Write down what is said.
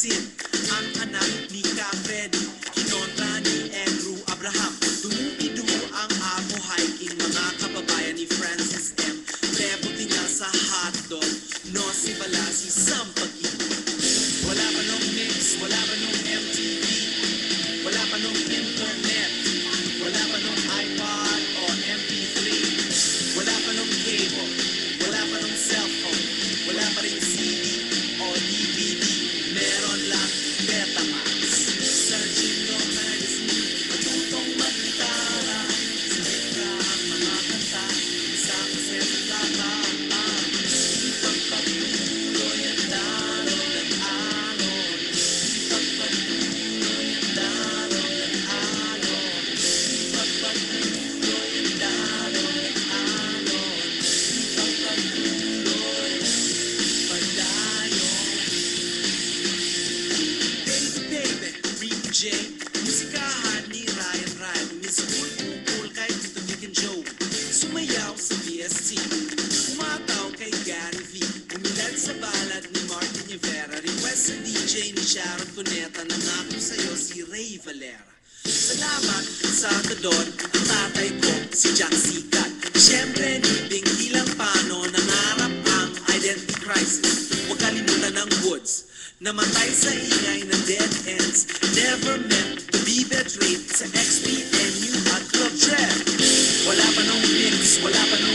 Sid, ang anak ni Capedi, kinontra ni Andrew Abraham. Dumupido ang Amo Hiking, mga kababayan ni Francis M. Prebuti nga sa hotdog, no si Bala si Sampagi. Wala pa nung mix, wala pa nung MTV, wala pa nung internet, wala pa nung iPod o MP3, wala pa nung cable, wala pa nung cellphone, wala pa rin CD o DVD, meron lang Betamax. Searching no magazine, matutong mag-gitara, sinikra ang mga kanta, sa kaset lamang ang ipagpatuloy ang daraw ng alon, ipagpatuloy ang daraw ng alon, ipagpatuloy ang daraw ng alon, ipagpatuloy pagdayo. Baby, Rico J, musikahan ni Ryan, Miss Cool kay Tito Vic and Joe, sumayaw sa BST, umataw kay Gary V, umilad sa balad ni Martin Rivera, request sa DJ ni Sharon Cuneta, nangako sa'yo si Ray Valera. Salamat sa Tador, ang tatay ko, si Jack Sikat. Siyempre, hindi lang paano nangarap ang identity crisis. Huwag kalimutan ng Woods, namatay sa ingay ng dead ends, never meant to be betrayed sa XPNU at Club Dread. Wala pa nung mix, wala pa nung